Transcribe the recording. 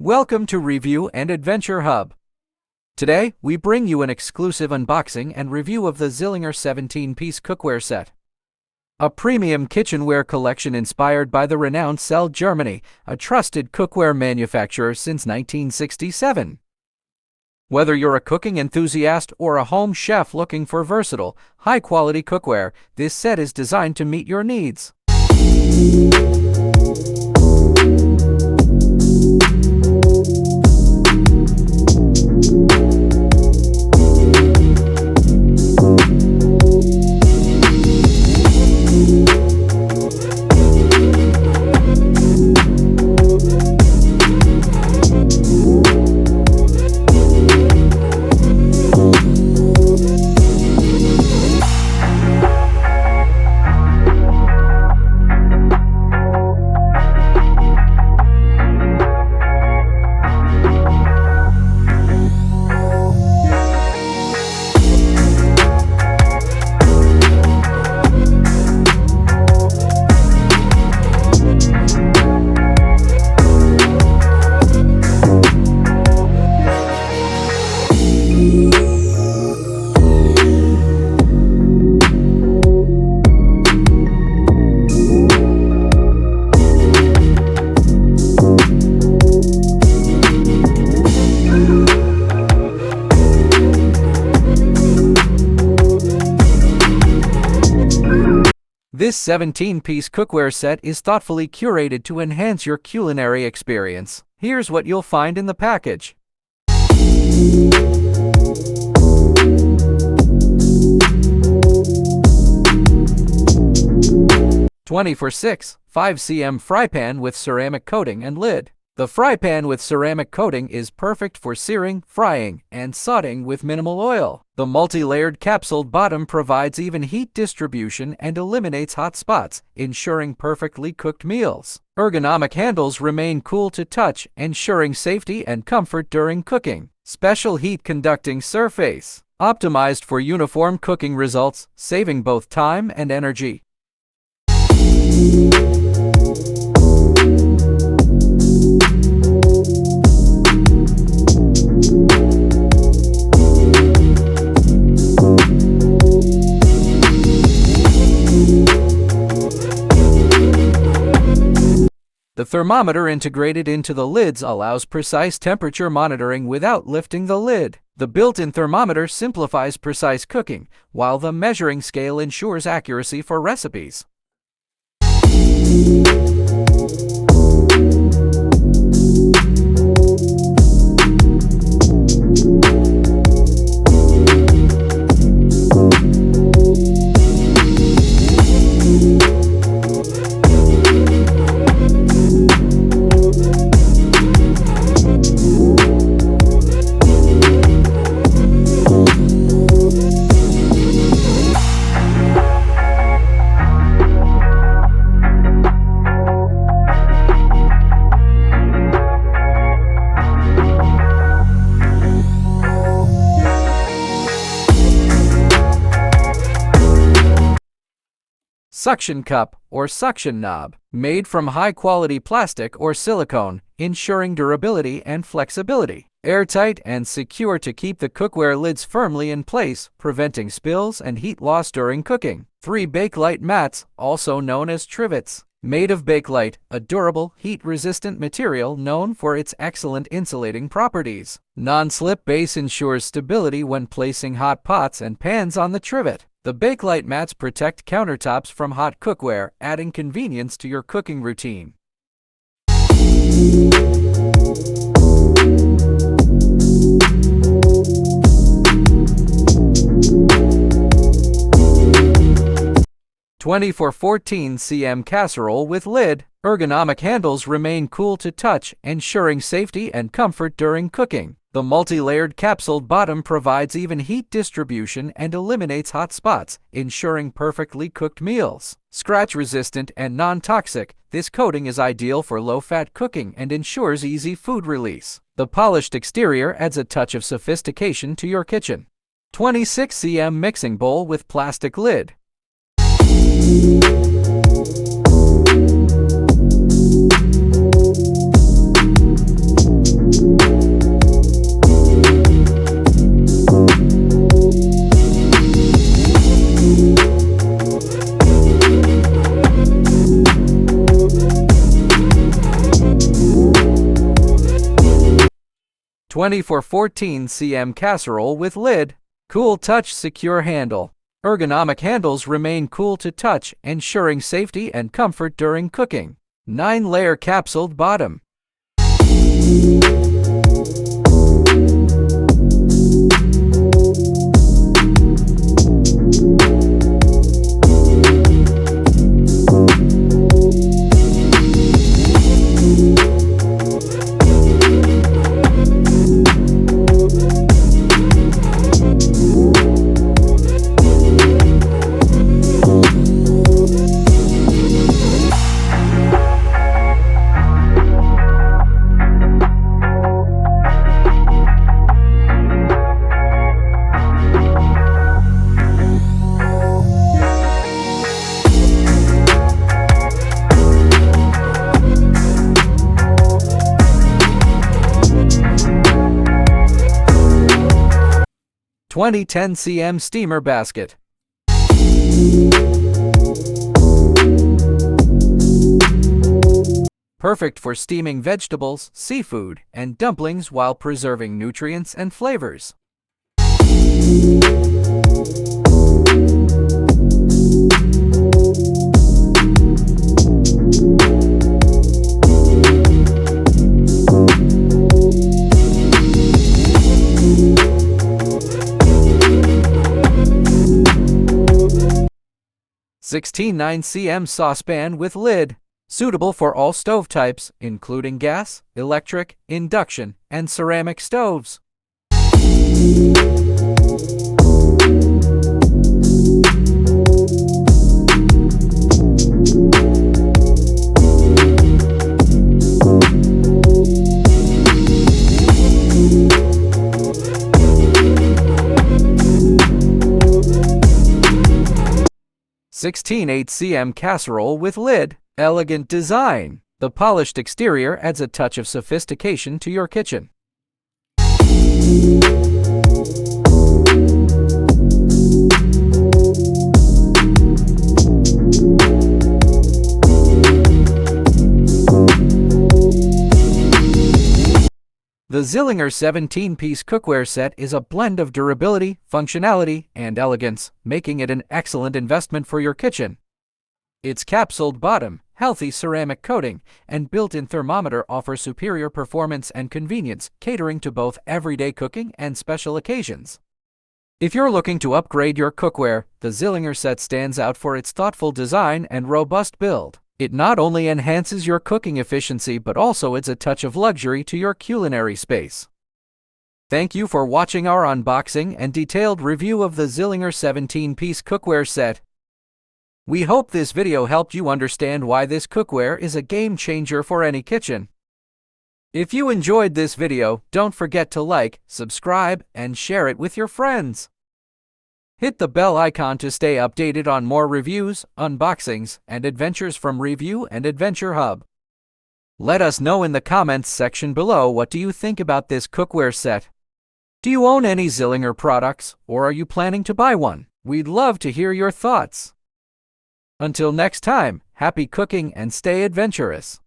Welcome to Review and Adventure Hub. Today, we bring you an exclusive unboxing and review of the Zillinger 17-piece cookware set. A premium kitchenware collection inspired by the renowned SLG Germany, a trusted cookware manufacturer since 1967. Whether you're a cooking enthusiast or a home chef looking for versatile, high-quality cookware, this set is designed to meet your needs. This 17-piece cookware set is thoughtfully curated to enhance your culinary experience. Here's what you'll find in the package. (24/6) 5 cm Frypan with ceramic coating and lid. The Frypan with ceramic coating is perfect for searing, frying, and sautéing with minimal oil. The multi-layered capsuled bottom provides even heat distribution and eliminates hot spots, ensuring perfectly cooked meals. Ergonomic handles remain cool to touch, ensuring safety and comfort during cooking. Special heat conducting surface, optimized for uniform cooking results, saving both time and energy. The thermometer integrated into the lids allows precise temperature monitoring without lifting the lid. The built-in thermometer simplifies precise cooking, while the measuring scale ensures accuracy for recipes. Suction cup or suction knob, made from high-quality plastic or silicone, ensuring durability and flexibility. Airtight and secure to keep the cookware lids firmly in place, preventing spills and heat loss during cooking. 3 Bakelite Mats, also known as trivets, made of Bakelite, a durable, heat-resistant material known for its excellent insulating properties. Non-slip base ensures stability when placing hot pots and pans on the trivet. The Bakelite mats protect countertops from hot cookware, adding convenience to your cooking routine. (14 cm Casserole with lid. Ergonomic handles remain cool to touch, ensuring safety and comfort during cooking. The multi-layered capsuled bottom provides even heat distribution and eliminates hot spots, ensuring perfectly cooked meals. Scratch-resistant and non-toxic, this coating is ideal for low-fat cooking and ensures easy food release. The polished exterior adds a touch of sophistication to your kitchen. 26 cm mixing bowl with plastic lid. 24-14 cm casserole with lid. Cool touch secure handle. Ergonomic handles remain cool to touch, ensuring safety and comfort during cooking. 9-layer capsuled bottom. Twenty 10 cm steamer basket. Perfect for steaming vegetables, seafood, and dumplings while preserving nutrients and flavors. Sixteen 9 cm saucepan with lid. Suitable for all stove types, including gas, electric, induction, and ceramic stoves. Sixteen 8 cm casserole with lid. Elegant design. The polished exterior adds a touch of sophistication to your kitchen. The Zillinger 17-piece cookware set is a blend of durability, functionality, and elegance, making it an excellent investment for your kitchen. Its capsuled bottom, healthy ceramic coating, and built-in thermometer offer superior performance and convenience, catering to both everyday cooking and special occasions. If you're looking to upgrade your cookware, the Zillinger set stands out for its thoughtful design and robust build. It not only enhances your cooking efficiency but also adds a touch of luxury to your culinary space. Thank you for watching our unboxing and detailed review of the Zillinger 17-piece cookware set. We hope this video helped you understand why this cookware is a game changer for any kitchen. If you enjoyed this video, don't forget to like, subscribe, and share it with your friends. Hit the bell icon to stay updated on more reviews, unboxings, and adventures from Review and Adventure Hub. Let us know in the comments section below, what do you think about this cookware set? Do you own any Zillinger products, or are you planning to buy one? We'd love to hear your thoughts. Until next time, happy cooking and stay adventurous.